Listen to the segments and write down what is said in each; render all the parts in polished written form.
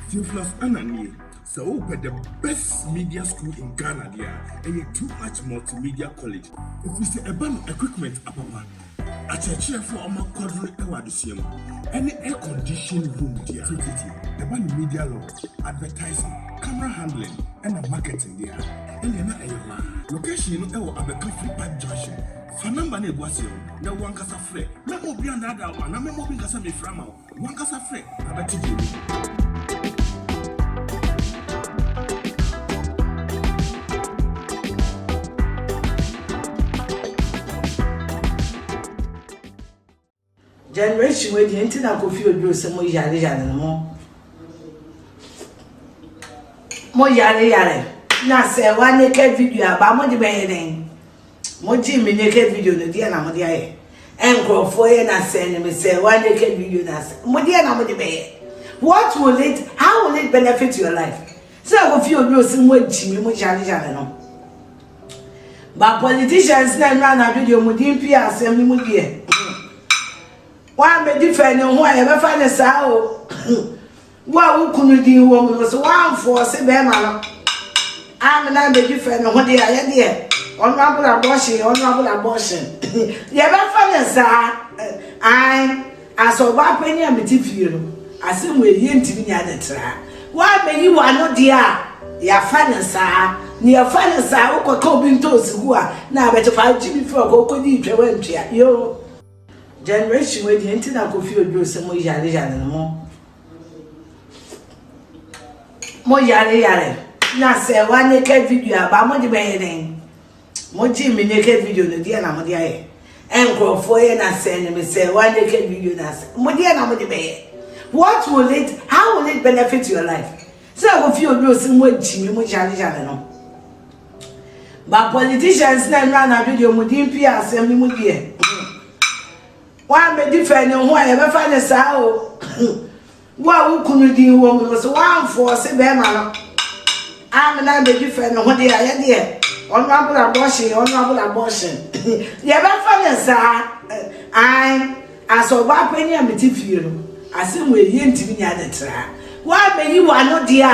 Theophilus Anani, so the best media school in Ghana there, and a too much multimedia college. If we say about equipment, apapa, a church for a quadruple ewadisium, any air conditioned room there, the band media law, advertising, camera handling, and a marketing there. And then location in our Abercrombie Park Junction. Fanamba ne was you, no one cassa free. No more beyond that one, no more being a from one cassa free. I bet you. Generation with the internet could feel do some more yare more yare. Now say one naked video about money bearing. Moji me naked video no dia na modi aye. Enkrofo ye na send me say one naked video na modi na modi be. What will it, how will it benefit your life? So I go feel do some more jimi mo jare no. But politicians na na video modi mpia asem ni modi e. Wa me defend ho aye be fa ne sa o. Wa wo kunu din wo mo so wa force be ma no. Am na be defend ho de aye de. Honorable abortion. You ever find I as a weapon and material. I see we yin to be at the tra. Why may you are not dear? Ya fanasa, near fanasa, or coping toes who are now better 5 GB for a cocoa deep. Yo, generation with the internet could feel do some more yare more yare. Now say one naked video about money bearing. Moji me naked video no dia na modi aye. Enkrofo ye na send me say one naked video na modi na modi be. What will it, how will it benefit your life? So I go feel do some more jimi mo jare no. But politicians na video modi mpia asem ni modi e. Wa me defend ho aye be fa ne sa o. Wa wo kunu din wo mo so wa force be ma no. Am na be defend ho de aye de. Honorable abortion. You ever find I as a weapon and material. I see we yin to be at the tra. Why may you are not dear?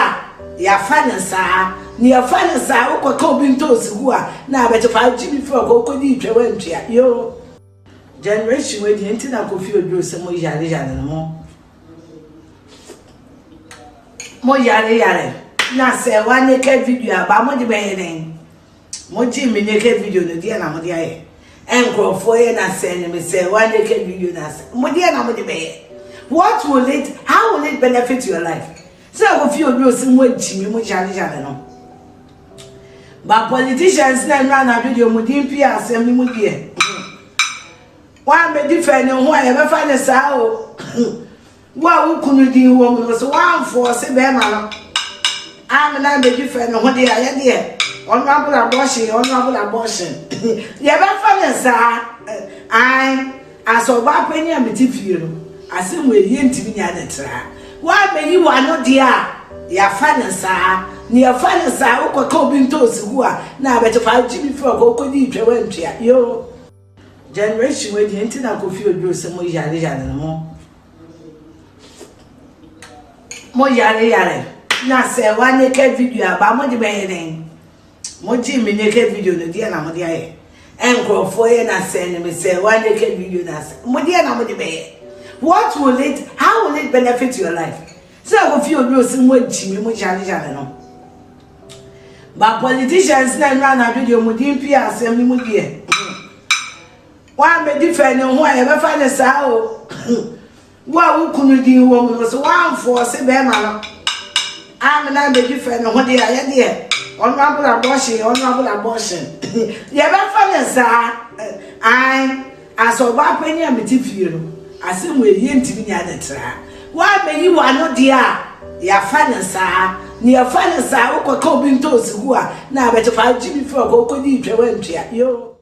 Ya fanasa, near fanasa, or coping toes who are now better 5 GB for a cocoa deep. Yo, generation with the internet could feel do some more yare more yare. Now say one naked video about money bearing. Moji me naked video no dia na modi aye. Enkrofo ye na send me say one naked video na modi na modi be. What will it, how will it benefit your life? So I go feel do some more jimi mo jare no. But politicians na video modi mpia asem ni modi e. Wa me defend ho aye be fa ne sa o. Wa wo kunu din wo mo so wa force be ma no. Am na be defend ho de aye de. Honorable abortion. You ever find I as a weapon and material. I see we yin to be at the tra. Why may you are not dear? Ya fanasa, near fanasa, or coping toes who are now better 5 GB for a cocoa deep. Yo, generation with the internet could feel do some more yare more yare. Now say one naked video about money bearing. Moji me naked video no dia na modi aye. Enkrofo ye na send me say one naked video na modi na modi be. What will it, how will it benefit your life? So I go feel do some more jimi mo jare no. But politicians na video modi mpia asem ni modi e. Wa me defend ho aye be fa ne sa o. Wa wo kunu din wo mo so wa force be ma no. Am na be defend ho de aye de. Honorable abortion. You ever find I as a weapon and material. I see we yin to be at the tra. Why may you are not dear? Ya fanasa, near fanasa, or coping toes who are now better 5 GB for a cocoa deep. Yo.